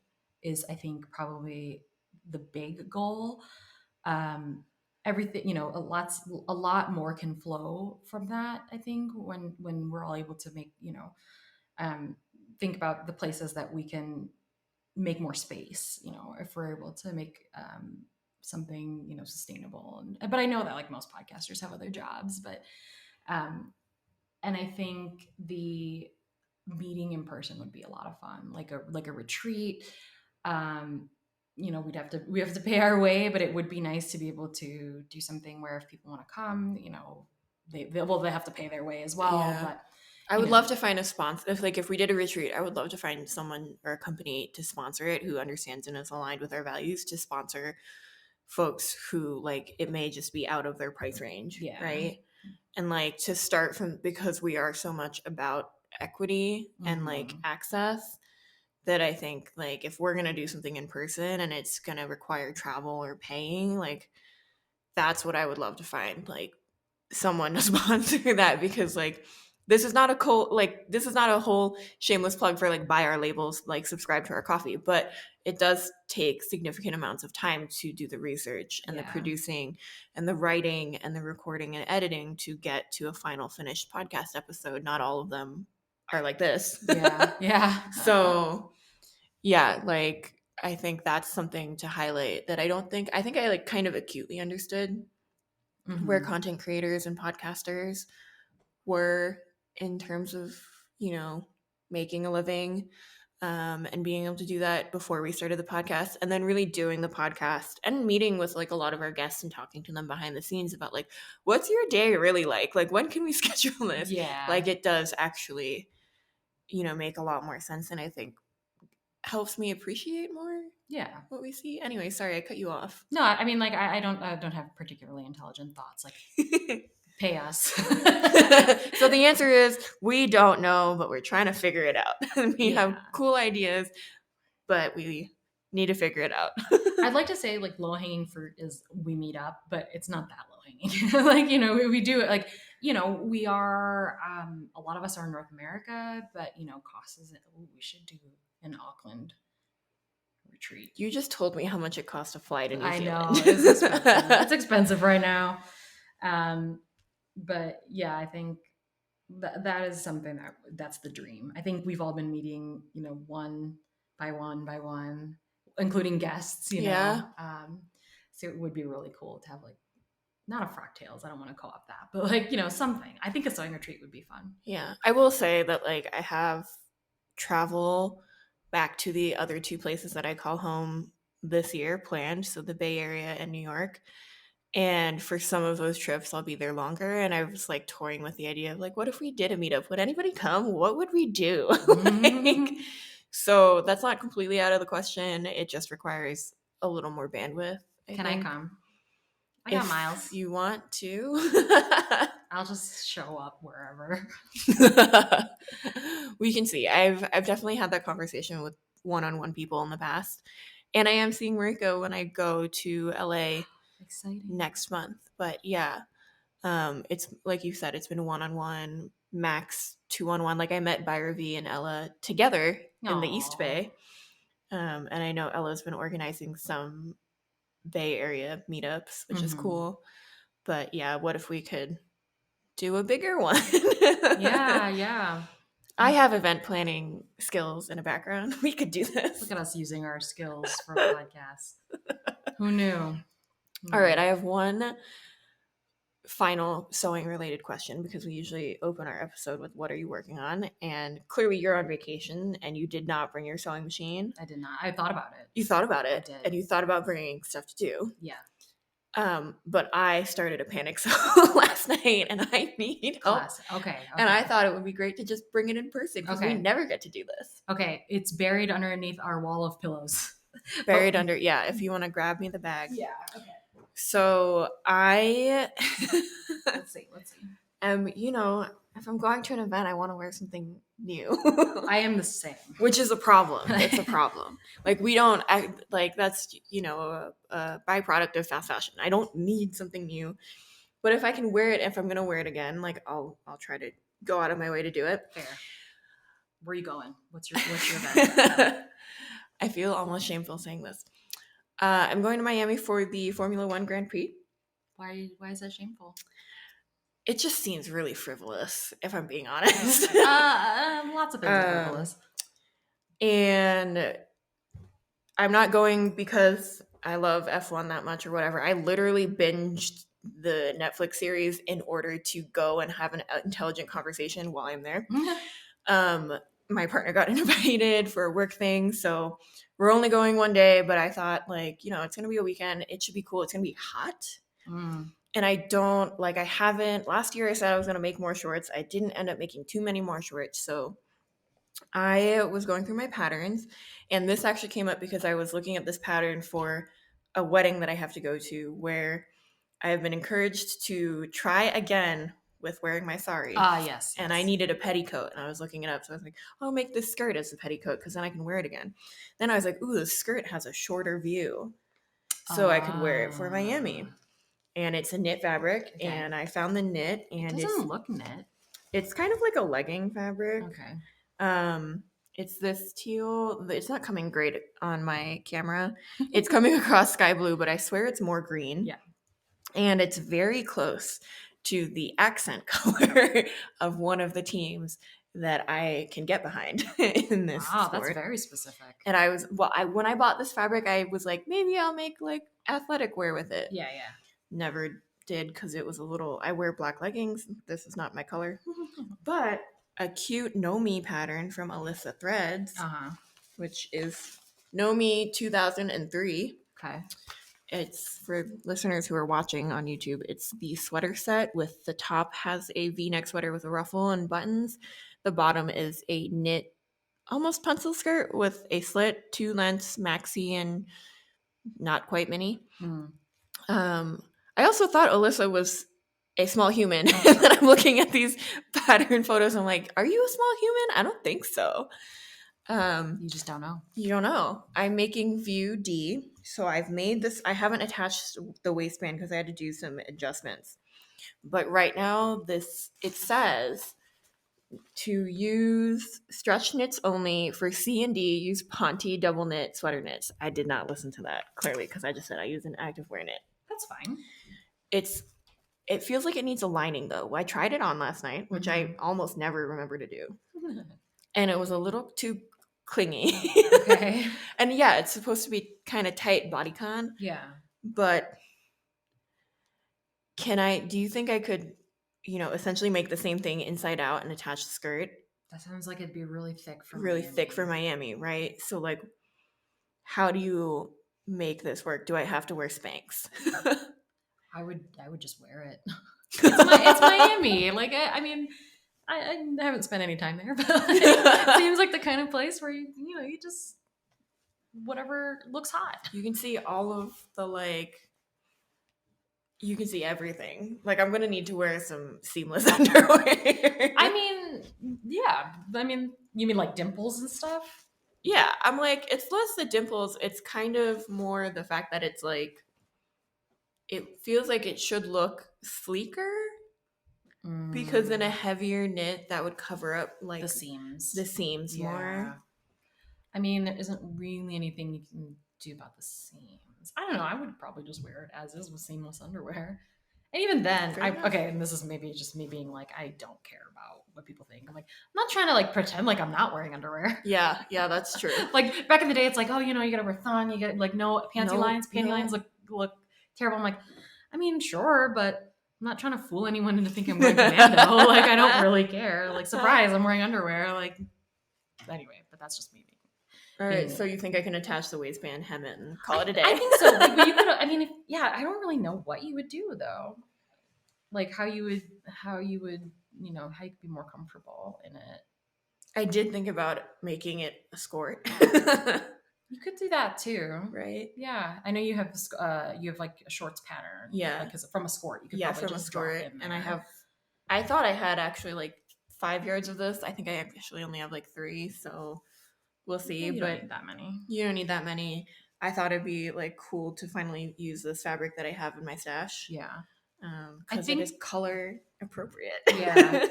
is, I think, probably the big goal. Everything, a lot more can flow from that. I think when we're all able to make, think about the places that we can make more space, if we're able to make something, sustainable. But I know that like most podcasters have other jobs, but and I think the meeting in person would be a lot of fun, like a retreat. We have to pay our way, but it would be nice to be able to do something where if people want to come, they have to pay their way as well. Yeah. But I would love to find a sponsor. If we did a retreat, I would love to find someone or a company to sponsor it who understands and is aligned with our values to sponsor folks who like it may just be out of their price range, right? And like to start from, because we are so much about equity and like access, that I think like if we're gonna do something in person and it's gonna require travel or paying, like that's what I would love to find, like someone to sponsor that, because like this is not a whole shameless plug for like buy our labels, like subscribe to our coffee, but it does take significant amounts of time to do the research and the producing and the writing and the recording and editing to get to a final finished podcast episode. Not all of them are like this. So yeah, like I think that's something to highlight that I think I like kind of acutely understood where content creators and podcasters were in terms of, making a living, and being able to do that before we started the podcast, and then really doing the podcast and meeting with like a lot of our guests and talking to them behind the scenes about like, what's your day really like when can we schedule this? Like it does actually, make a lot more sense, and I think helps me appreciate more what we see. Anyway, sorry I cut you off. No, I mean, like I don't have particularly intelligent thoughts, like pay us. So the answer is we don't know, but we're trying to figure it out. We have cool ideas, but we need to figure it out. I'd like to say like low-hanging fruit is we meet up, but it's not that low-hanging. Like, we do it like, we are, a lot of us are in North America, but, cost is, we should do an Auckland retreat. You just told me how much it costs to fly to New Zealand. I know, it's expensive. It's expensive right now. But yeah, I think that is something that's the dream. I think we've all been meeting, one by one, including guests, know. So it would be really cool to have like, not a Frock Tales, I don't want to call it that, but like, something. I think a sewing retreat would be fun. Yeah. I will say that like I have travel back to the other two places that I call home this year planned. So the Bay Area and New York. And for some of those trips, I'll be there longer. And I was like toying with the idea of like, what if we did a meetup? Would anybody come? What would we do? Like, so that's not completely out of the question. It just requires a little more bandwidth. Can I come? I got miles. You want to? I'll just show up wherever. We can see. I've definitely had that conversation with one-on-one people in the past. And I am seeing Mariko when I go to LA next month. But yeah, it's like you said, it's been one-on-one, max 2-on-1. Like I met Byra V and Ella together in the East Bay. And I know Ella's been organizing some Bay Area meetups, which is cool. But yeah, what if we could do a bigger one? Yeah. I have event planning skills in a background. We could do this. Look at us using our skills for a podcast. Who knew? All right, I have one final sewing related question, because we usually open our episode with what are you working on, and clearly you're on vacation and you did not bring your sewing machine. I did not. I thought about it. You thought about I it, did. and you thought about bringing stuff to do. Yeah. But I started a panic sew last night, and I need help. Okay. And I thought it would be great to just bring it in person, because we Okay. never get to do this. Okay, it's buried underneath our wall of pillows. Buried under, yeah, if you want to grab me the bag. Yeah, okay. So I Let's see. you know, if I'm going to an event, I want to wear something new. I am the same. Which is a problem. It's a problem. Like, we don't act like that's, you know, a byproduct of fast fashion. I don't need something new. But if I can wear it, if I'm going to wear it again, like, I'll try to go out of my way to do it. Fair. Where are you going? What's your event? I feel almost shameful saying this. I'm going to Miami for the Formula One Grand Prix. Why is that shameful? It just seems really frivolous, if I'm being honest. Lots of things are frivolous. And I'm not going because I love F1 that much or whatever. I literally binged the Netflix series in order to go and have an intelligent conversation while I'm there. My partner got invited for a work thing, so we're only going one day, but I thought, like, you know, it's going to be a weekend. It should be cool. It's going to be hot. And last year I said I was going to make more shorts. I didn't end up making too many more shorts. So I was going through my patterns, and this actually came up because I was looking at this pattern for a wedding that I have to go to, where I have been encouraged to try again with wearing my sari. Yes. And I needed a petticoat, and I was looking it up. So I was like, I'll make this skirt as a petticoat because then I can wear it again. Then I was like, ooh, the skirt has a shorter view, so I could wear it for Miami. And it's a knit fabric, and I found the knit, and it doesn't look knit. It's kind of like a legging fabric. Okay. It's this teal. It's not coming great on my camera. It's coming across sky blue, but I swear it's more green. Yeah. And it's very close to the accent color of one of the teams that I can get behind in this sport. That's very specific. And when I bought this fabric, I was like, maybe I'll make like athletic wear with it. Yeah. Never did, because it was I wear black leggings. This is not my color. But a cute Know Me pattern from Alyssa Threads, which is Know Me 2003. Okay. It's for listeners who are watching on YouTube. It's the sweater set with the top has a V-neck sweater with a ruffle and buttons. The bottom is a knit, almost pencil skirt with a slit, 2 lengths, maxi, and not quite mini. I also thought Alyssa was a small human. And then I'm looking at these pattern photos. And I'm like, are you a small human? I don't think so. You just don't know. You don't know. I'm making view D. So I've made this. I haven't attached the waistband because I had to do some adjustments. But right now, it says to use stretch knits only. For C and D, use Ponte double knit sweater knits. I did not listen to that, clearly, because I just said I use an active wear knit. That's fine. It feels like it needs a lining, though. I tried it on last night, which I almost never remember to do. And it was a little too clingy. Okay. And yeah, it's supposed to be kind of tight bodycon. Yeah. But do you think I could, essentially make the same thing inside out and attach the skirt? That sounds like it'd be really thick for Miami, right? So, like, how do you make this work? Do I have to wear Spanx? I would just wear it. It's Miami. Like, I haven't spent any time there, but it seems like the kind of place where you just whatever looks hot. You can see all of the you can see everything. Like, I'm gonna need to wear some seamless underwear. Yeah. You mean like dimples and stuff? Yeah, I'm like, it's less the dimples. It's kind of more the fact that it's like, it feels like it should look sleeker. Because in a heavier knit, that would cover up like the seams more. There isn't really anything you can do about the seams. I don't know. I would probably just wear it as is with seamless underwear. And even then, and this is maybe just me being like, I don't care about what people think. I'm like, I'm not trying to like pretend like I'm not wearing underwear. Yeah, that's true. Like back in the day, it's like, oh, you gotta wear thong. You get like panty lines look terrible. I'm like, sure, but I'm not trying to fool anyone into thinking I'm going commando. Like, I don't really care. Like, surprise, I'm wearing underwear. Like, anyway, but that's just me. All right, so you think I can attach the waistband, hem it, and call it a day? I think so. Like, but you could. I mean, I don't really know what you would do though. Like how you would, how you could be more comfortable in it. I did think about making it a skirt. You could do that too, right? Yeah, I know you have like a shorts pattern. Yeah, because from a skirt, you could from a skirt, and I thought I had actually like 5 yards of this. I think I actually only have like 3, so we'll see. You but don't need that many. You don't need that many. I thought it'd be like cool to finally use this fabric that I have in my stash. Yeah, because it is color appropriate. Yeah.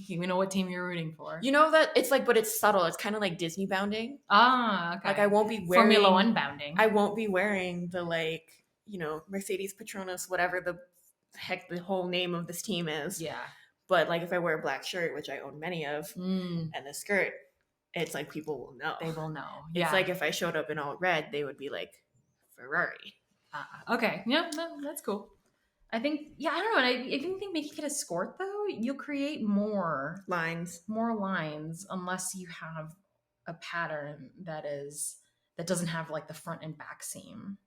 You know what team you're rooting for. You know that it's like, but it's subtle. It's kind of like Disney bounding. Ah, okay. Like I won't be wearing Formula One bounding. I won't be wearing the Mercedes Petronas, whatever the heck the whole name of this team is. Yeah. But like if I wear a black shirt, which I own many of, and the skirt, it's like people will know. They will know. Yeah. It's like if I showed up in all red, they would be like Ferrari. Okay. Yeah, no, that's cool. I think, I don't know. I think making it a skirt though, you'll create more lines unless you have a pattern that doesn't have like the front and back seam.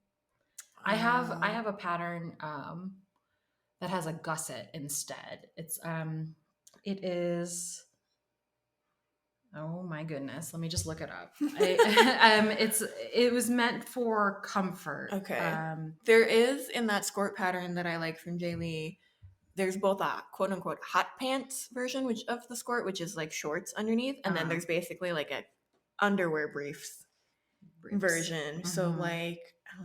I have a pattern that has a gusset instead. It is. Oh my goodness! Let me just look it up. It was meant for comfort. Okay. There is in that skirt pattern that I like from Jay Lee. There's both a quote unquote hot pants version of the skirt, which is like shorts underneath, and then there's basically like a underwear briefs version. Mm-hmm. So I'm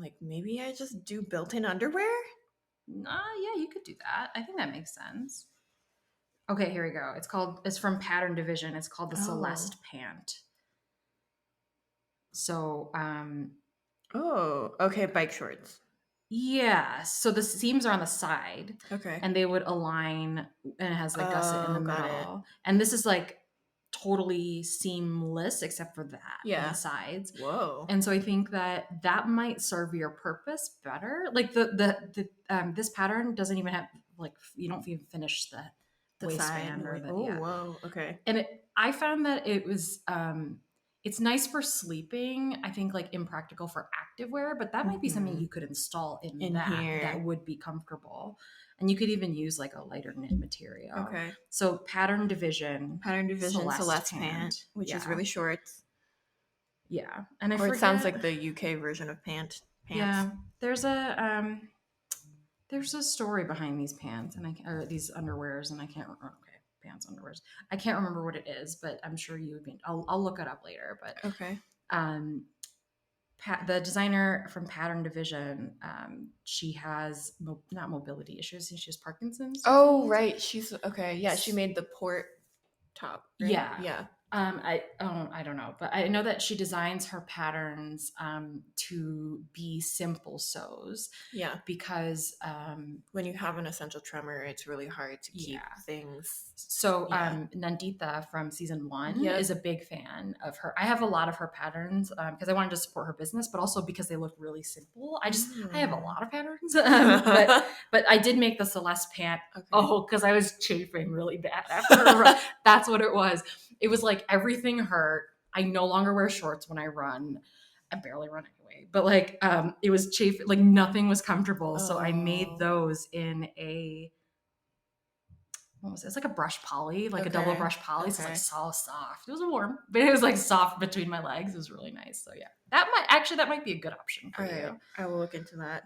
like maybe I just do built-in underwear. Yeah, you could do that. I think that makes sense. Okay, here we go. It's from Pattern Division. It's called the Celeste Pant. So, okay, bike shorts. Yeah. So the seams are on the side. Okay. And they would align, and it has like gusset in the middle. And this is like totally seamless except for that on the sides. Whoa. And so I think that might serve your purpose better. Like this pattern doesn't even have like, you don't even finish the waistband or whoa, okay. And I found that it was it's nice for sleeping. I think like impractical for activewear, but that might be something you could install in here that would be comfortable. And you could even use like a lighter knit material. Okay. So Pattern Division Celeste Pant, which is really short. Yeah, it sounds like the UK version of pants. Yeah, there's a story behind these pants or these underwears, and I can't remember. Okay, pants, underwears. I can't remember what it is, but I'm sure you would be. I'll look it up later. But okay. The designer from Pattern Division, she has not mobility issues. She has Parkinson's. Oh, right. She's okay. Yeah, she made the port top. Right? Yeah. I don't know, but I know that she designs her patterns to be simple sews. Yeah, because when you have an essential tremor, it's really hard to keep things. So Nandita from season 1 is a big fan of her. I have a lot of her patterns because I wanted to support her business, but also because they look really simple. I have a lot of patterns, but I did make the Celeste pant. Okay. Oh, because I was chafing really bad after. That's what it was. It was like everything hurt. I no longer wear shorts when I run. I barely run anyway, but like it was chafing, like nothing was comfortable. So I made those in a, what was it? It's like a brush poly, like a double brush poly. Okay. So it's like so soft. It was warm, but it was like soft between my legs. It was really nice. So yeah, that might be a good option for you. I will look into that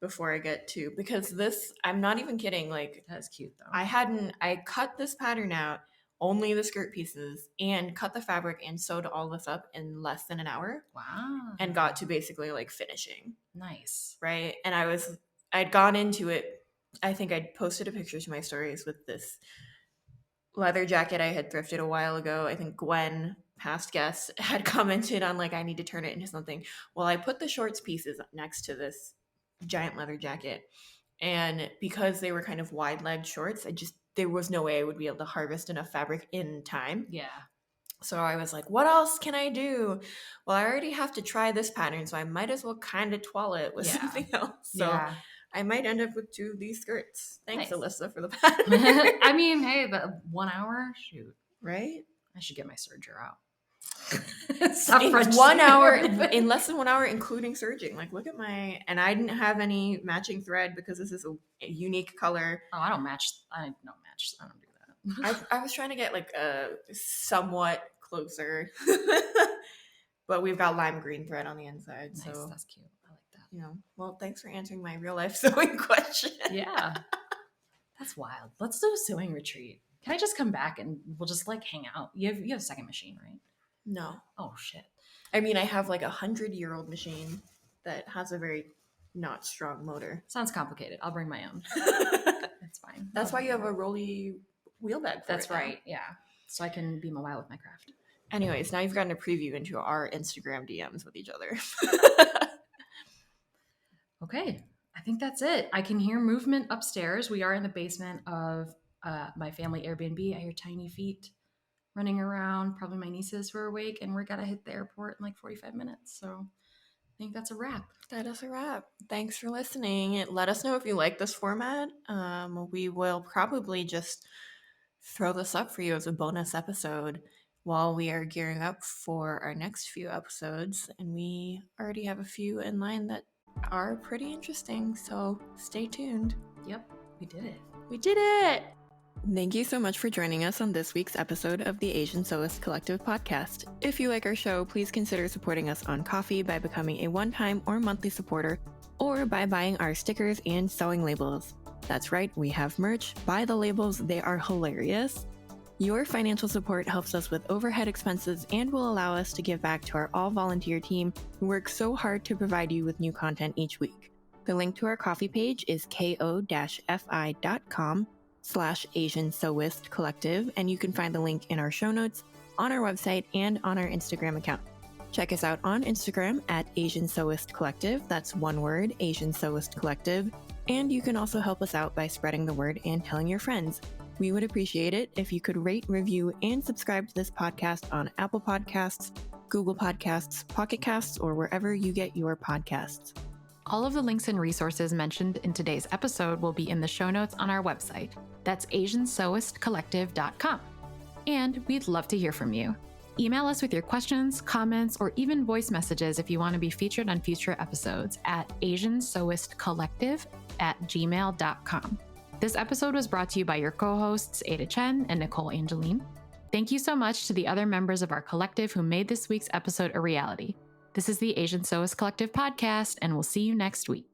before I get to, because this, I'm not even kidding. Like, that's cute though. I cut this pattern out, only the skirt pieces, and cut the fabric and sewed all this up in less than an hour. Wow. And got to basically like finishing. Nice. Right. And I'd gone into it. I think I'd posted a picture to my stories with this leather jacket I had thrifted a while ago. I think Gwen, past guest, had commented on like, I need to turn it into something. Well, I put the shorts pieces next to this giant leather jacket. And because they were kind of wide-legged shorts, there was no way I would be able to harvest enough fabric in time. Yeah. So I was like, what else can I do? Well, I already have to try this pattern, so I might as well kind of twirl it with something else. So I might end up with 2 of these skirts. Thanks, Nice. Alyssa, for the pattern. I mean, hey, the 1 hour, shoot. Right? I should get my serger out. In less than 1 hour, including serging. Like, look at and I didn't have any matching thread because this is a unique color. Oh, I don't match. I don't do that. I was trying to get like a somewhat closer, but we've got lime green thread on the inside. Nice, so that's cute. I like that. You know, well, thanks for answering my real life sewing question. Yeah, that's wild. Let's do a sewing retreat. Can I just come back and we'll just like hang out? You have a second machine, right? No. Oh shit. I mean, I have like 100-year-old machine that has a very not strong motor. Sounds complicated. I'll bring my own. That's fine. That's why you have a rolly wheel bag. That's right. Yeah. So I can be mobile with my craft. Anyways, now you've gotten a preview into our Instagram DMs with each other. Okay. I think that's it. I can hear movement upstairs. We are in the basement of my family Airbnb. I hear tiny feet running around. Probably my nieces were awake, and we're gotta hit the airport in like 45 minutes. So I think that's a wrap. That is a wrap. Thanks for listening. Let us know if you like this format. We will probably just throw this up for you as a bonus episode while we are gearing up for our next few episodes. And we already have a few in line that are pretty interesting. So stay tuned. Yep, we did it. We did it! Thank you so much for joining us on this week's episode of the Asian Sewist Collective podcast. If you like our show, please consider supporting us on Ko-fi by becoming a one-time or monthly supporter, or by buying our stickers and sewing labels. That's right, we have merch. Buy the labels, they are hilarious. Your financial support helps us with overhead expenses and will allow us to give back to our all-volunteer team who works so hard to provide you with new content each week. The link to our Ko-fi page is ko-fi.com/Asian Sewist Collective, and you can find the link in our show notes, on our website, and on our Instagram account. Check us out on Instagram at Asian Sewist Collective. That's one word, Asian Sewist Collective. And you can also help us out by spreading the word and telling your friends. We would appreciate it if you could rate, review, and subscribe to this podcast on Apple Podcasts, Google Podcasts, Pocket Casts, or wherever you get your podcasts. All of the links and resources mentioned in today's episode will be in the show notes on our website. That's AsianSewistCollective.com. And we'd love to hear from you. Email us with your questions, comments, or even voice messages if you want to be featured on future episodes at AsianSewistCollective@gmail.com. This episode was brought to you by your co-hosts, Ada Chen and Nicole Angeline. Thank you so much to the other members of our collective who made this week's episode a reality. This is the Asian Sewist Collective podcast, and we'll see you next week.